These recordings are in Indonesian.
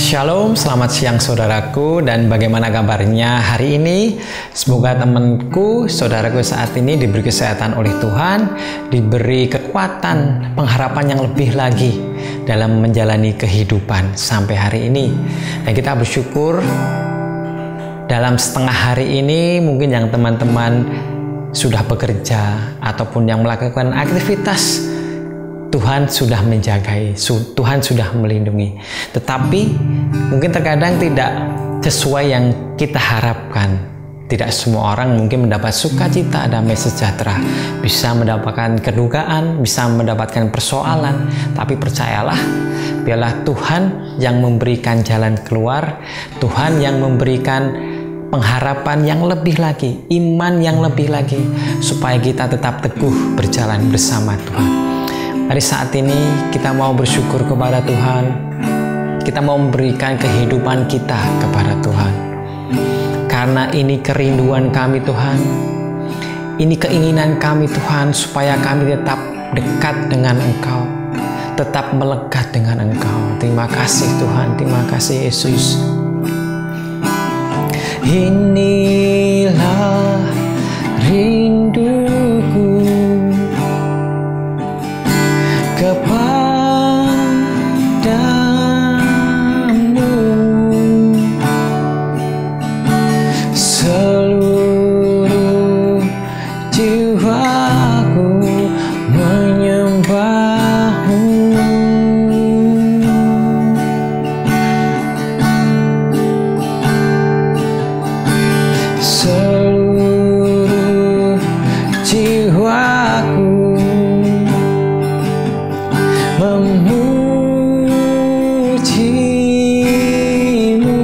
Shalom, selamat siang saudaraku, dan bagaimana kabarnya hari ini? Semoga temanku, saudaraku saat ini diberi kesehatan oleh Tuhan, diberi kekuatan, pengharapan yang lebih lagi dalam menjalani kehidupan sampai hari ini. Dan kita bersyukur dalam setengah hari ini mungkin yang teman-teman sudah bekerja ataupun yang melakukan aktivitas, Tuhan sudah menjagai, Tuhan sudah melindungi. Tetapi mungkin terkadang tidak sesuai yang kita harapkan. Tidak semua orang mungkin mendapat sukacita, damai sejahtera, bisa mendapatkan kedukaan, bisa mendapatkan persoalan. Tapi percayalah, biarlah Tuhan yang memberikan jalan keluar, Tuhan yang memberikan pengharapan yang lebih lagi, iman yang lebih lagi, supaya kita tetap teguh berjalan bersama Tuhan. Hari saat ini kita mau bersyukur kepada Tuhan. Kita mau memberikan kehidupan kita kepada Tuhan. Karena ini kerinduan kami Tuhan. Ini keinginan kami Tuhan, supaya kami tetap dekat dengan Engkau. Tetap melekat dengan Engkau. Terima kasih Tuhan, terima kasih Yesus. Inilah rinduku kepadamu, seluruh jiwaku menyembahmu. Seluruh jiwaku memujimu,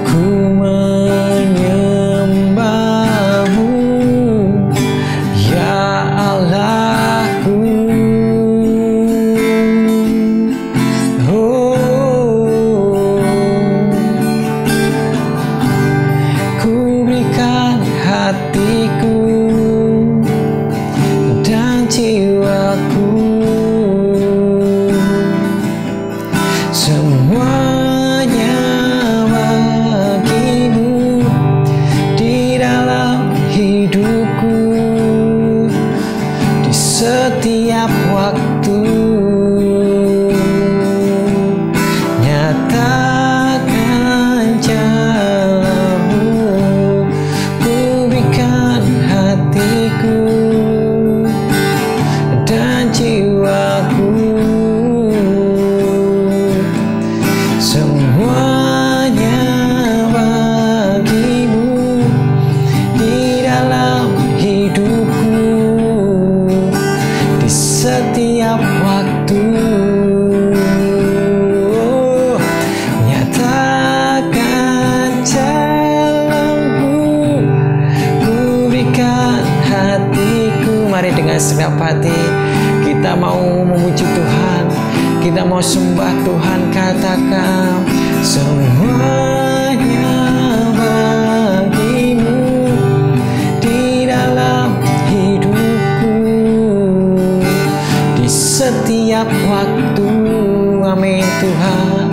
ku menyembahmu, ya Allahku. Ku berikan hatiku dan jiwaku, semuanya bagimu di dalam hidupku, di setiap waktu. Nyatakan jalanmu, ku berikan hatiku dan jiwaku, semuanya bagimu di dalam hidupku, di setiap waktu. Nyatakan jalanku, ku berikan hatiku. Mari dengan segenap hati kita mau memuji Tuhan, kita mau sembah Tuhan. Katakan semuanya bagimu di dalam hidupku, di setiap waktu. Amin Tuhan.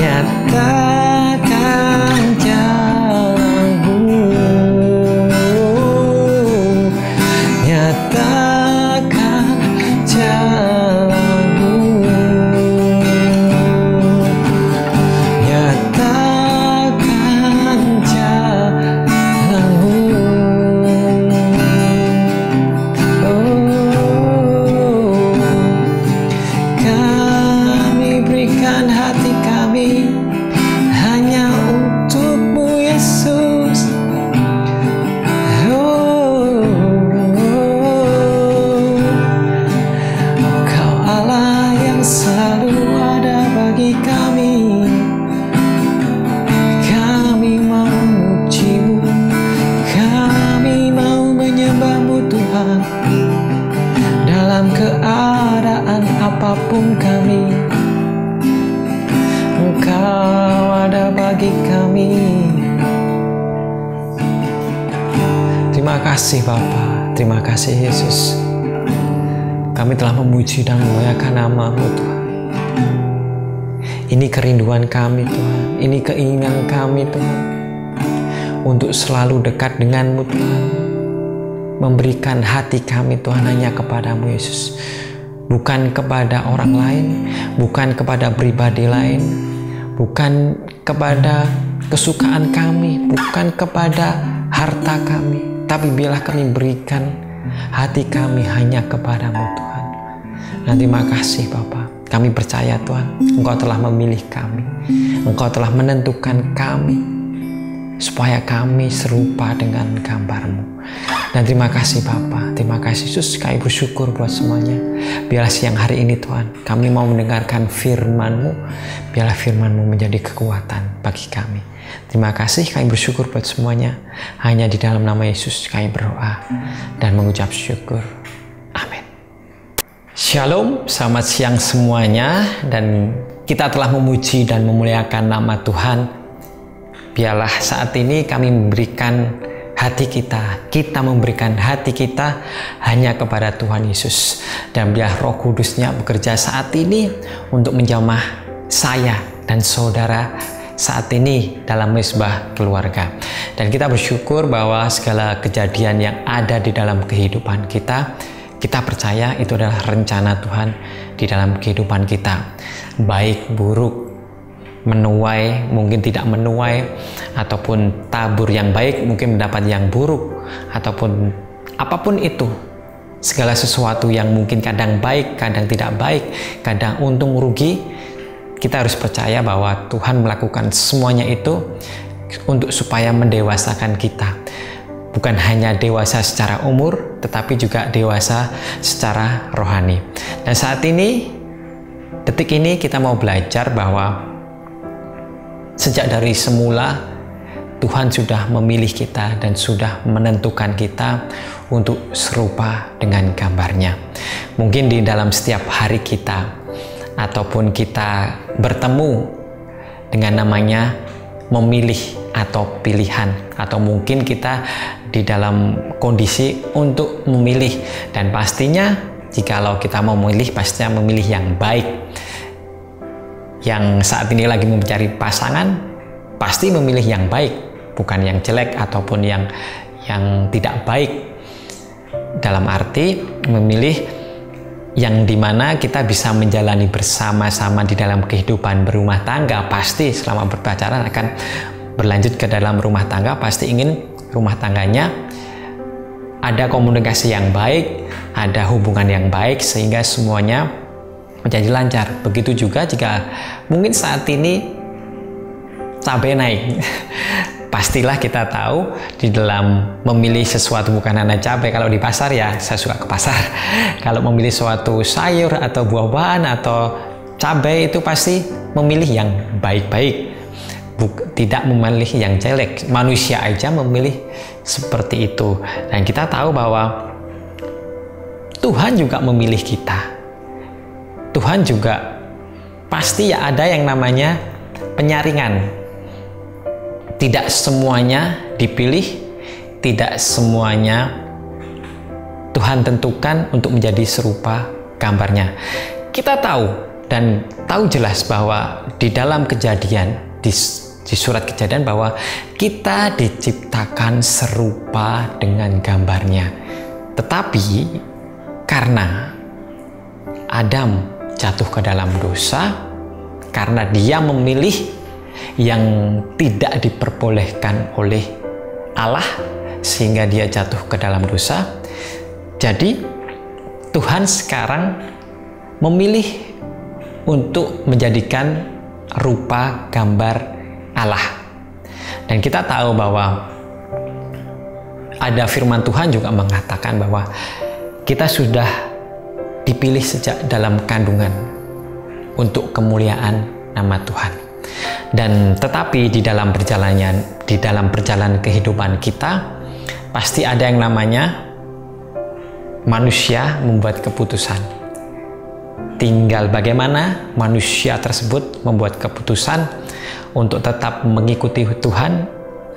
Nyatakan jalanmu, nyatakan jalanmu, nyatakan jalanmu. Oh, kami berikan hati kami hanya untukmu Yesus. Kau Allah yang selalu ada bagi kami. Kami mau memujimu, kami mau menyembahmu Tuhan, dalam keadaan apapun kami. Engkau ada bagi kami. Terima kasih Bapa, terima kasih Yesus. Kami telah memuji dan memuliakan nama-Mu Tuhan. Ini kerinduan kami Tuhan, ini keinginan kami Tuhan, untuk selalu dekat dengan-Mu Tuhan, memberikan hati kami Tuhan hanya kepada-Mu Yesus, bukan kepada orang lain, bukan kepada pribadi lain, bukan kepada kesukaan kami, bukan kepada harta kami, tapi biarlah kami berikan hati kami hanya kepada-Mu Tuhan. Dan terima kasih Bapa, kami percaya Tuhan, Engkau telah memilih kami, Engkau telah menentukan kami supaya kami serupa dengan gambar-Mu. Dan terima kasih Bapa, terima kasih Yesus, kami bersyukur buat semuanya. Biarlah siang hari ini Tuhan, kami mau mendengarkan firman-Mu, biarlah firman-Mu menjadi kekuatan bagi kami. Terima kasih, kami bersyukur buat semuanya. Hanya di dalam nama Yesus kami berdoa dan mengucap syukur. Amin. Shalom, selamat siang semuanya. Dan kita telah memuji dan memuliakan nama Tuhan. Biarlah saat ini kami memberikan hati kita memberikan hati kita hanya kepada Tuhan Yesus. Dan biar Roh Kudus-Nya bekerja saat ini untuk menjamah saya dan saudara saat ini dalam mezbah keluarga. Dan kita bersyukur bahwa segala kejadian yang ada di dalam kehidupan kita percaya itu adalah rencana Tuhan di dalam kehidupan kita. Baik, buruk, menuai, mungkin tidak menuai, ataupun tabur yang baik, mungkin mendapat yang buruk, ataupun apapun itu. Segala sesuatu yang mungkin kadang baik, kadang tidak baik, kadang untung rugi, kita harus percaya bahwa Tuhan melakukan semuanya itu untuk supaya mendewasakan kita. Bukan hanya dewasa secara umur, tetapi juga dewasa secara rohani. Dan saat ini, detik ini kita mau belajar bahwa sejak dari semula Tuhan sudah memilih kita dan sudah menentukan kita untuk serupa dengan gambar-Nya. Mungkin di dalam setiap hari kita, ataupun kita bertemu dengan namanya memilih atau pilihan, atau mungkin kita di dalam kondisi untuk memilih. Dan pastinya jikalau kita mau memilih, pastinya memilih yang baik. Yang saat ini lagi mencari pasangan pasti memilih yang baik, bukan yang jelek ataupun yang tidak baik. Dalam arti memilih yang dimana kita bisa menjalani bersama-sama di dalam kehidupan berumah tangga. Pasti selama berpacaran akan berlanjut ke dalam rumah tangga, pasti ingin rumah tangganya ada komunikasi yang baik, ada hubungan yang baik, sehingga semuanya menjadi lancar. Begitu juga jika mungkin saat ini cabai naik. Pastilah kita tahu di dalam memilih sesuatu, bukan hanya cabai. Kalau di pasar ya saya suka ke pasar. Kalau memilih suatu sayur atau buah-buahan atau cabai itu pasti memilih yang baik-baik, tidak memilih yang jelek. Manusia aja memilih seperti itu. Dan kita tahu bahwa Tuhan juga memilih kita. Tuhan juga pasti ya ada yang namanya penyaringan. Tidak semuanya dipilih, tidak semuanya Tuhan tentukan untuk menjadi serupa gambar-Nya. Kita tahu dan tahu jelas bahwa di dalam Kejadian, di surat Kejadian, bahwa kita diciptakan serupa dengan gambar-Nya. Tetapi karena Adam jatuh ke dalam dosa, karena dia memilih yang tidak diperbolehkan oleh Allah, sehingga dia jatuh ke dalam dosa. Jadi Tuhan sekarang memilih untuk menjadikan rupa gambar Allah. Dan kita tahu bahwa ada firman Tuhan juga mengatakan bahwa kita sudah dipilih sejak dalam kandungan untuk kemuliaan nama Tuhan. Dan tetapi di dalam perjalanan kehidupan kita pasti ada yang namanya manusia membuat keputusan. Tinggal bagaimana manusia tersebut membuat keputusan untuk tetap mengikuti Tuhan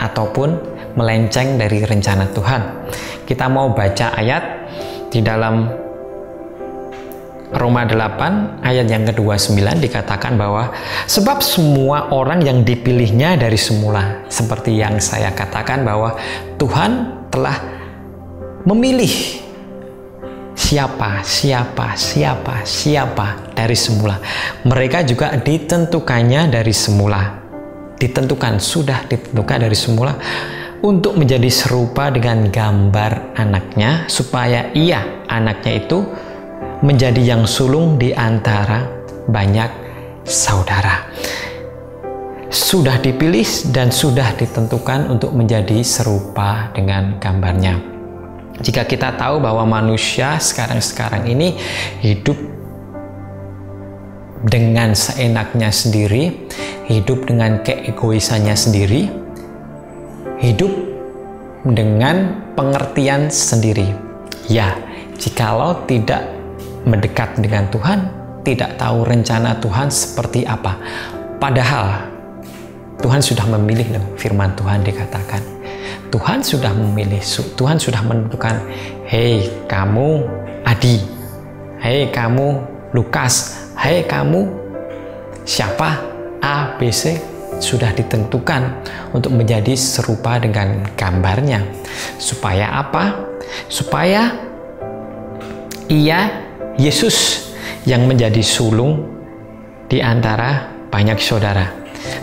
ataupun melenceng dari rencana Tuhan. Kita mau baca ayat di dalam Roma 8 ayat yang ke-29 dikatakan bahwa sebab semua orang yang dipilihnya dari semula, seperti yang saya katakan bahwa Tuhan telah memilih siapa dari semula. Mereka juga ditentukannya dari semula. Sudah ditentukan dari semula untuk menjadi serupa dengan gambar anaknya, supaya anaknya itu menjadi yang sulung di antara banyak saudara. Sudah dipilih dan sudah ditentukan untuk menjadi serupa dengan gambarnya. Jika kita tahu bahwa manusia sekarang ini hidup dengan seenaknya sendiri, hidup dengan keegoisannya sendiri, hidup dengan pengertian sendiri. Ya, jikalau tidak mendekat dengan Tuhan, tidak tahu rencana Tuhan seperti apa. Padahal Tuhan sudah memilih loh, firman Tuhan dikatakan. Tuhan sudah memilih, Tuhan sudah menentukan, hei kamu Adi, hei kamu Lukas, hei kamu siapa, A, B, C, sudah ditentukan untuk menjadi serupa dengan gambarnya. Supaya apa? Supaya Yesus yang menjadi sulung di antara banyak saudara.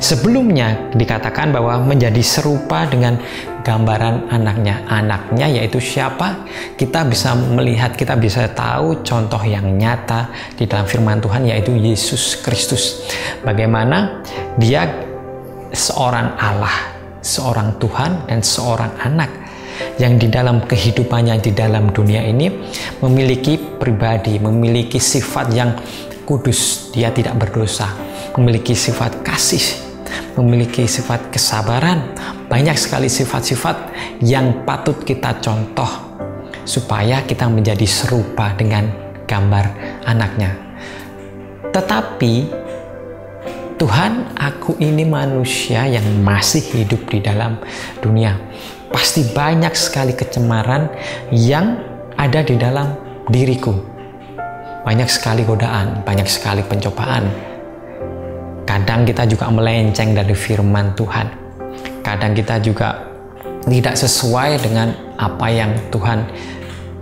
Sebelumnya dikatakan bahwa menjadi serupa dengan gambaran anaknya. Anaknya yaitu siapa? Kita bisa melihat, kita bisa tahu contoh yang nyata di dalam firman Tuhan, yaitu Yesus Kristus. Bagaimana dia seorang Allah, seorang Tuhan, dan seorang anak yang di dalam kehidupannya di dalam dunia ini memiliki pribadi, memiliki sifat yang kudus. Dia tidak berdosa, memiliki sifat kasih, memiliki sifat kesabaran. Banyak sekali sifat-sifat yang patut kita contoh supaya kita menjadi serupa dengan gambar anaknya. Tetapi Tuhan, aku ini manusia yang masih hidup di dalam dunia. Pasti banyak sekali kecemaran yang ada di dalam diriku. Banyak sekali godaan, banyak sekali pencobaan. Kadang kita juga melenceng dari firman Tuhan. Kadang kita juga tidak sesuai dengan apa yang Tuhan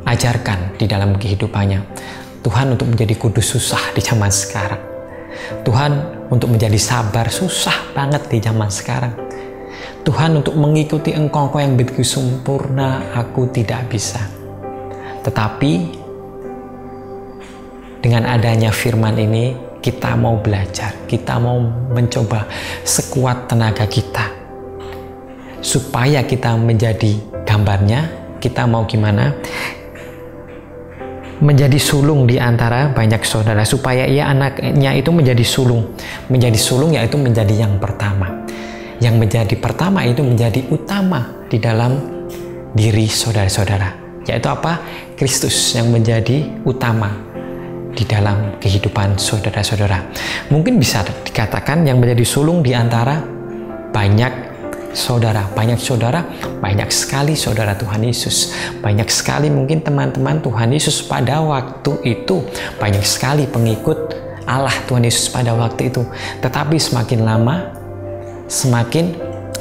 ajarkan di dalam kehidupannya. Tuhan untuk menjadi kudus susah di zaman sekarang. Tuhan untuk menjadi sabar susah banget di zaman sekarang. Tuhan untuk mengikuti Engkau yang begitu sempurna, aku tidak bisa. Tetapi dengan adanya firman ini, kita mau belajar, kita mau mencoba sekuat tenaga kita supaya kita menjadi gambarnya. Kita mau gimana? Menjadi sulung di antara banyak saudara, supaya anaknya itu menjadi sulung. Menjadi sulung yaitu menjadi yang pertama. Yang menjadi pertama itu menjadi utama di dalam diri saudara-saudara. Yaitu apa? Kristus yang menjadi utama di dalam kehidupan saudara-saudara. Mungkin bisa dikatakan yang menjadi sulung di antara banyak saudara, banyak sekali saudara Tuhan Yesus, banyak sekali mungkin teman-teman Tuhan Yesus pada waktu itu, banyak sekali pengikut Allah Tuhan Yesus pada waktu itu. Tetapi semakin lama semakin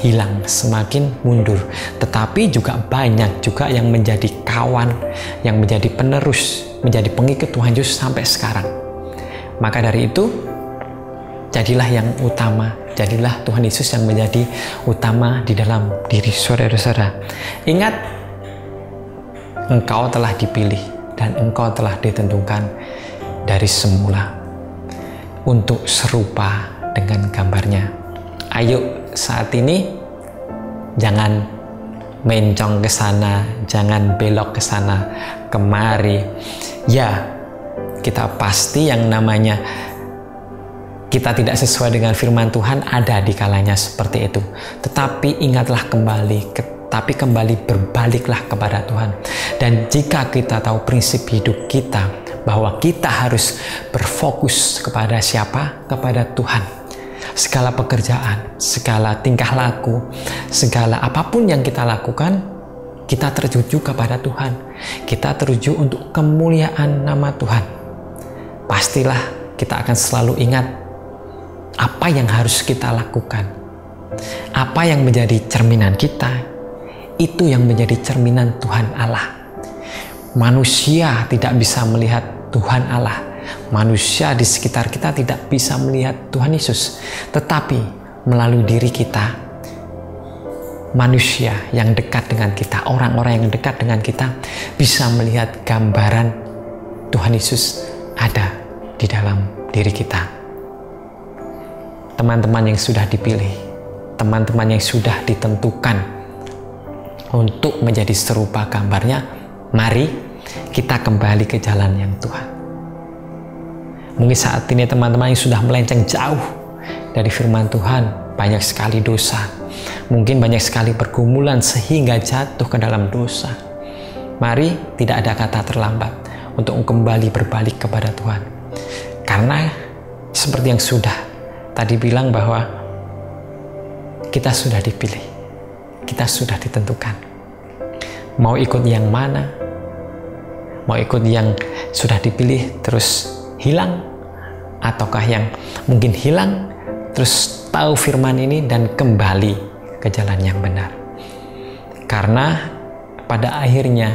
hilang, semakin mundur. Tetapi juga banyak juga yang menjadi kawan, yang menjadi penerus, menjadi pengikut Tuhan Yesus sampai sekarang. Maka dari itu, jadilah yang utama, jadilah Tuhan Yesus yang menjadi utama di dalam diri saudara-saudara. Ingat, engkau telah dipilih dan engkau telah ditentukan dari semula untuk serupa dengan gambarnya. Ayo saat ini jangan mencong ke sana, jangan belok ke sana kemari. Ya, kita pasti yang namanya kita tidak sesuai dengan firman Tuhan ada di kalanya seperti itu. Tetapi ingatlah kembali, kembali berbaliklah kepada Tuhan. Dan jika kita tahu prinsip hidup kita, bahwa kita harus berfokus kepada siapa? Kepada Tuhan. Segala pekerjaan, segala tingkah laku, segala apapun yang kita lakukan, kita tertuju kepada Tuhan. Kita tertuju untuk kemuliaan nama Tuhan. pastilah kita akan selalu ingat apa yang harus kita lakukan. Apa yang menjadi cerminan kita, itu yang menjadi cerminan Tuhan Allah. Manusia tidak bisa melihat Tuhan Allah. Manusia di sekitar kita tidak bisa melihat Tuhan Yesus. Tetapi melalui diri kita, manusia yang dekat dengan kita, orang-orang yang dekat dengan kita bisa melihat gambaran Tuhan Yesus ada di dalam diri kita. Teman-teman yang sudah dipilih, teman-teman yang sudah ditentukan untuk menjadi serupa gambarnya, mari kita kembali ke jalan yang Tuhan. Mungkin saat ini teman-teman yang sudah melenceng jauh dari firman Tuhan, banyak sekali dosa, mungkin banyak sekali pergumulan sehingga jatuh ke dalam dosa. Mari, tidak ada kata terlambat untuk kembali berbalik kepada Tuhan. Karena seperti yang sudah tadi bilang bahwa kita sudah dipilih, kita sudah ditentukan. Mau ikut yang mana? Mau ikut yang sudah dipilih terus hilang? Ataukah yang mungkin hilang terus tahu firman ini dan kembali ke jalan yang benar? Karena pada akhirnya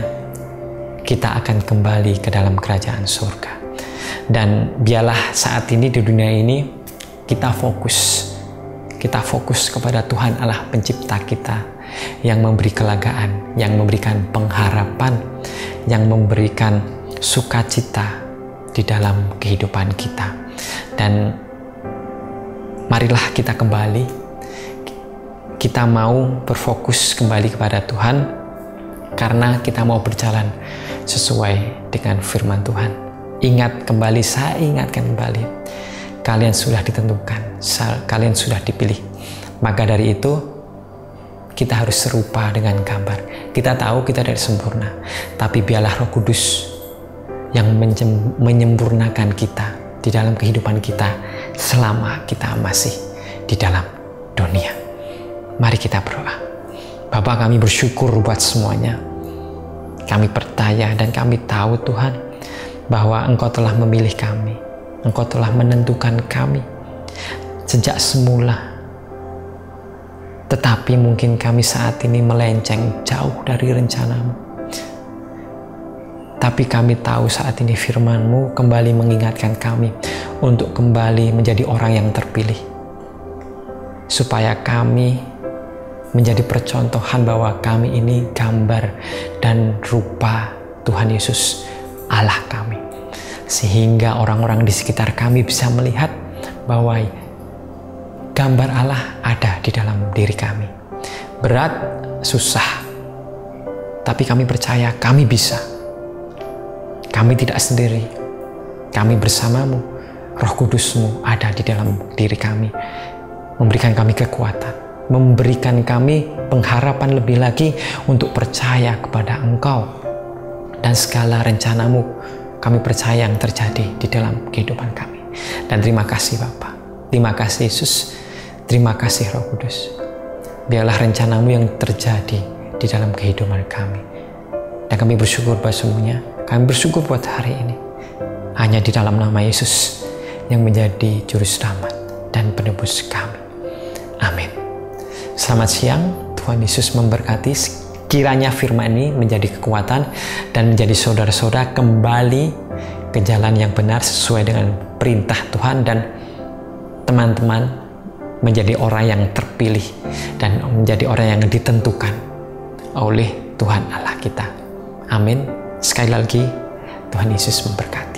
kita akan kembali ke dalam kerajaan surga. Dan biarlah saat ini di dunia ini kita fokus kepada Tuhan Allah pencipta kita, yang memberi kelegaan, yang memberikan pengharapan, yang memberikan sukacita di dalam kehidupan kita. Dan marilah kita kembali, kita mau berfokus kembali kepada Tuhan, karena kita mau berjalan sesuai dengan firman Tuhan. Ingat kembali, saya ingatkan kembali, kalian sudah ditentukan, kalian sudah dipilih. Maka dari itu, kita harus serupa dengan gambar. Kita tahu kita tidak sempurna, tapi biarlah Roh Kudus yang menyempurnakan kita di dalam kehidupan kita selama kita masih di dalam dunia. Mari kita berdoa. Bapa, kami bersyukur buat semuanya. Kami percaya dan kami tahu Tuhan, bahwa Engkau telah memilih kami. Engkau telah menentukan kami sejak semula. Tetapi mungkin kami saat ini melenceng jauh dari rencana-Mu. Tapi kami tahu saat ini firman-Mu kembali mengingatkan kami untuk kembali menjadi orang yang terpilih. Supaya kami menjadi percontohan bahwa kami ini gambar dan rupa Tuhan Yesus, Allah kami. Sehingga orang-orang di sekitar kami bisa melihat bahwa gambar Allah ada di dalam diri kami. Berat, susah, tapi kami percaya kami bisa. Kami tidak sendiri. Kami bersama-Mu. Roh Kudus-Mu ada di dalam diri kami, memberikan kami kekuatan, memberikan kami pengharapan lebih lagi untuk percaya kepada Engkau. Dan segala rencana-Mu kami percaya yang terjadi di dalam kehidupan kami. Dan terima kasih Bapa, terima kasih Yesus, terima kasih Roh Kudus. Biarlah rencana-Mu yang terjadi di dalam kehidupan kami. Dan kami bersyukur buat semuanya. Kami bersyukur buat hari ini. Hanya di dalam nama Yesus yang menjadi juru selamat dan penebus kami. Amin. Selamat siang, Tuhan Yesus memberkati. Kiranya firman ini menjadi kekuatan dan menjadi saudara-saudara kembali ke jalan yang benar sesuai dengan perintah Tuhan, dan teman-teman menjadi orang yang terpilih dan menjadi orang yang ditentukan oleh Tuhan Allah kita. Amin. Sekali lagi, Tuhan Yesus memberkati.